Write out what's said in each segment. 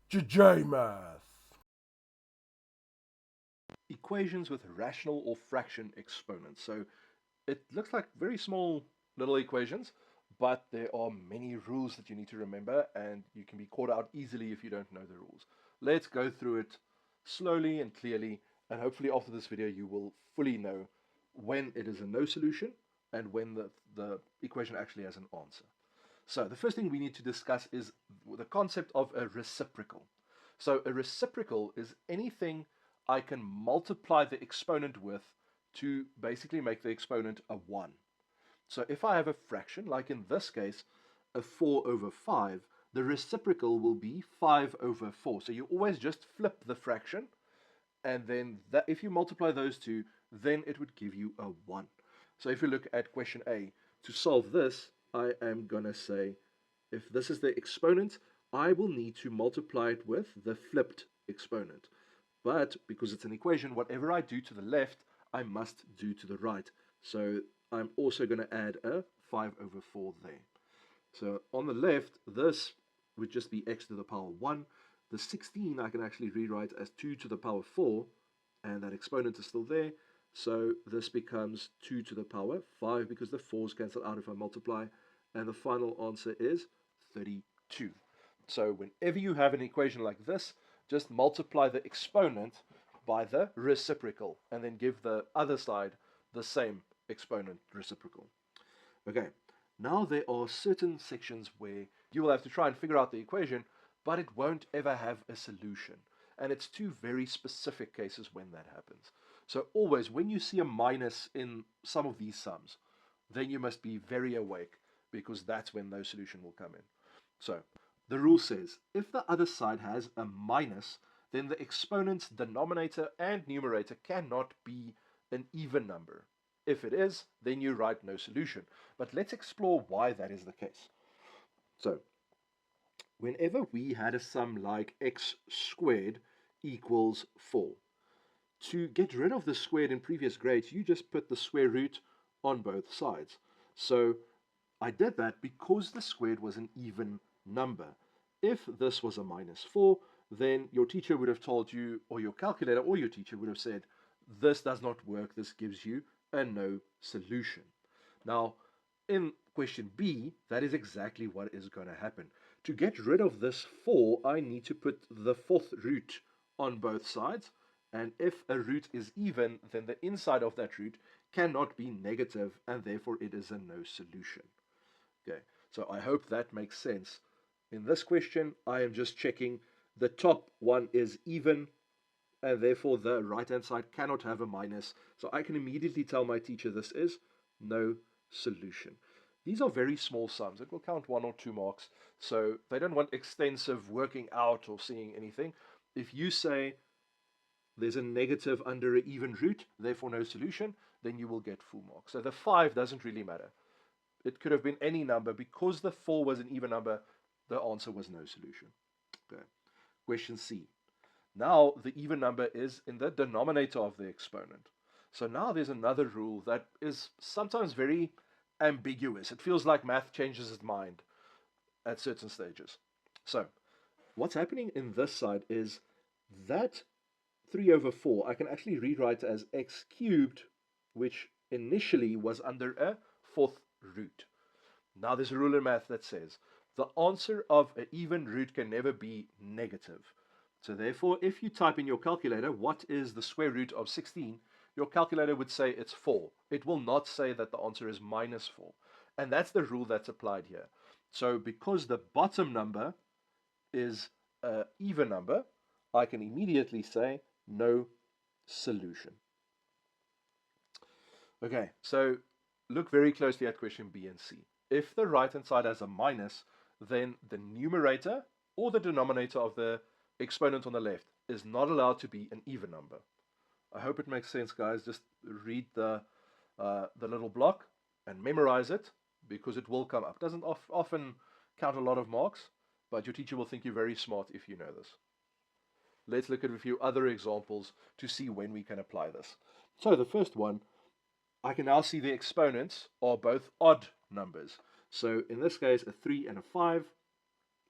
JJ Math. Equations with rational or fraction exponents. So it looks like very small little equations, but there are many rules that you need to remember, and you can be caught out easily if you don't know the rules. Let's go through it slowly and clearly, and hopefully after this video you will fully know when it is a no solution and when the equation actually has an answer. So the first thing we need to discuss is the concept of a reciprocal. So a reciprocal is anything I can multiply the exponent with to basically make the exponent a 1. So if I have a fraction, like in this case, a 4 over 5, the reciprocal will be 5 over 4. So you always just flip the fraction, and then that, if you multiply those two, then it would give you a 1. So if you look at question A, to solve this, I am going to say, if this is the exponent, I will need to multiply it with the flipped exponent. But because it's an equation, whatever I do to the left, I must do to the right. So I'm also going to add a 5 over 4 there. So on the left, this would just be x to the power 1. The 16 I can actually rewrite as 2 to the power 4, and that exponent is still there. So this becomes 2 to the power 5 because the 4's cancel out if I multiply. And the final answer is 32. So whenever you have an equation like this, just multiply the exponent by the reciprocal and then give the other side the same exponent reciprocal. Okay, now there are certain sections where you will have to try and figure out the equation, but it won't ever have a solution. And it's two very specific cases when that happens. So always, when you see a minus in some of these sums, then you must be very awake because that's when no solution will come in. So the rule says if the other side has a minus, then the exponent's denominator and numerator cannot be an even number. If it is, then you write no solution. But let's explore why that is the case. So whenever we had a sum like x squared equals 4, to get rid of the squared in previous grades, you just put the square root on both sides. So I did that because the squared was an even number. If this was a minus 4, then your teacher would have told you, or your calculator or your teacher would have said, this does not work, this gives you a no solution. Now, in question B, that is exactly what is going to happen. To get rid of this 4, I need to put the fourth root on both sides, and if a root is even, then the inside of that root cannot be negative, and therefore it is a no solution. Okay, so I hope that makes sense. In this question, I am just checking the top one is even, and therefore the right-hand side cannot have a minus. So I can immediately tell my teacher this is no solution. These are very small sums. It will count 1 or 2 marks. So they don't want extensive working out or seeing anything. If you say there's a negative under an even root, therefore no solution, then you will get full marks. So the 5 doesn't really matter. It could have been any number. Because the 4 was an even number, the answer was no solution. Okay. Question C. Now the even number is in the denominator of the exponent. So now there's another rule that is sometimes very ambiguous. It feels like math changes its mind at certain stages. So what's happening in this side is that 3 over 4 I can actually rewrite as x cubed, which initially was under a fourth root. Now there's a rule in math that says the answer of an even root can never be negative. So therefore, if you type in your calculator, what is the square root of 16, your calculator would say it's 4. It will not say that the answer is minus 4. And that's the rule that's applied here. So because the bottom number is an even number, I can immediately say no solution. Okay, so look very closely at question B and C. If the right-hand side has a minus, then the numerator or the denominator of the exponent on the left is not allowed to be an even number. I hope it makes sense, guys. Just read the little block and memorize it because it will come up. It doesn't often count a lot of marks, but your teacher will think you're very smart if you know this. Let's look at a few other examples to see when we can apply this. So the first one, I can now see the exponents are both odd numbers. So in this case, a 3 and a 5,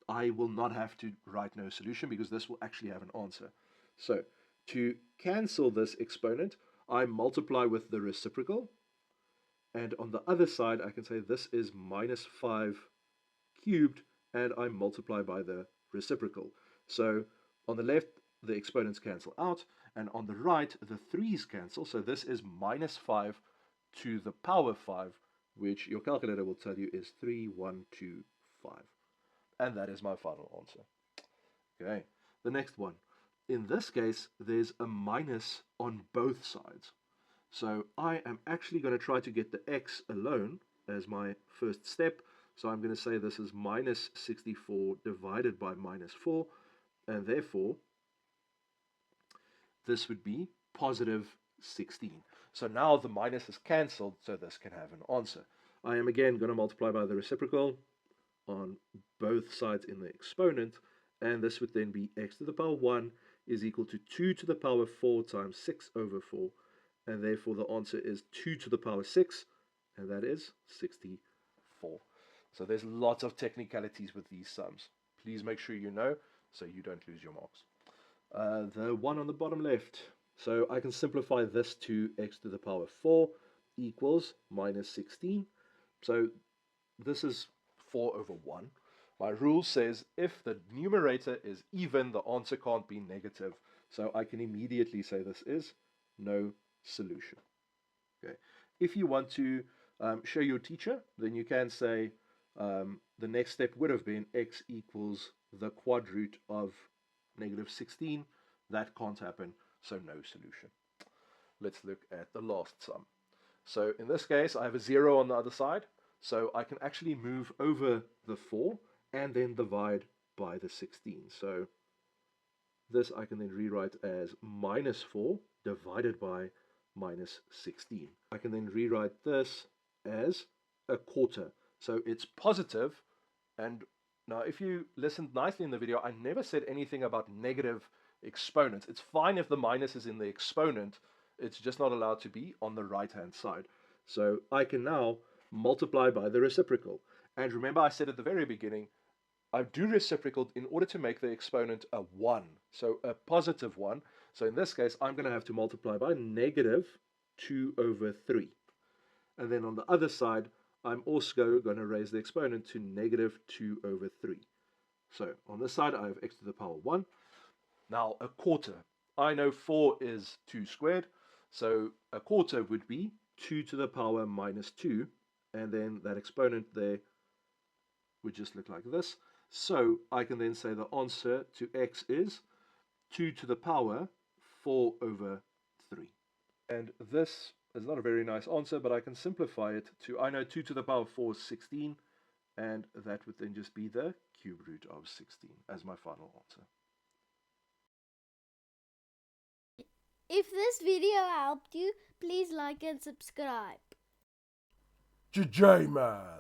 I will not have to write no solution because this will actually have an answer. So to cancel this exponent, I multiply with the reciprocal. And on the other side, I can say this is minus 5 cubed, and I multiply by the reciprocal. So on the left, the exponents cancel out, and on the right, the 3's cancel. So this is minus 5 to the power 5, which your calculator will tell you is 3125. And that is my final answer. Okay, the next one. In this case, there's a minus on both sides. So I am actually going to try to get the x alone as my first step. So I'm going to say this is minus 64 divided by minus 4, and therefore this would be positive 16. So now the minus is cancelled, so this can have an answer. I am again going to multiply by the reciprocal on both sides in the exponent, and this would then be x to the power 1 is equal to 2 to the power 4 times 6 over 4, and therefore the answer is 2 to the power 6, and that is 64. So there's lots of technicalities with these sums. Please make sure you know so you don't lose your marks. The one on the bottom left. So I can simplify this to x to the power 4 equals minus 16. So this is 4 over 1. My rule says if the numerator is even, the answer can't be negative. So I can immediately say this is no solution. Okay. If you want to show your teacher, then you can say the next step would have been x equals the quad root of negative 16. That can't happen, so no solution. Let's look at the last sum. So in this case, I have a 0 on the other side, so I can actually move over the 4 and then divide by the 16. So this I can then rewrite as minus 4 divided by minus 16. I can then rewrite this as a quarter. So it's positive, and now if you listened nicely in the video, I never said anything about negative exponents. It's fine if the minus is in the exponent, it's just not allowed to be on the right-hand side. So I can now multiply by the reciprocal. And remember I said at the very beginning, I do reciprocal in order to make the exponent a 1, so a positive 1. So in this case, I'm going to have to multiply by negative 2 over 3. And then on the other side, I'm also going to raise the exponent to negative 2 over 3. So on this side, I have x to the power 1. Now a quarter. I know 4 is 2 squared, so a quarter would be 2 to the power minus 2, and then that exponent there would just look like this. So I can then say the answer to x is 2 to the power 4 over 3. And this is not a very nice answer, but I can simplify it to, I know 2 to the power 4 is 16, and that would then just be the cube root of 16 as my final answer. If this video helped you, please like and subscribe. JJ man!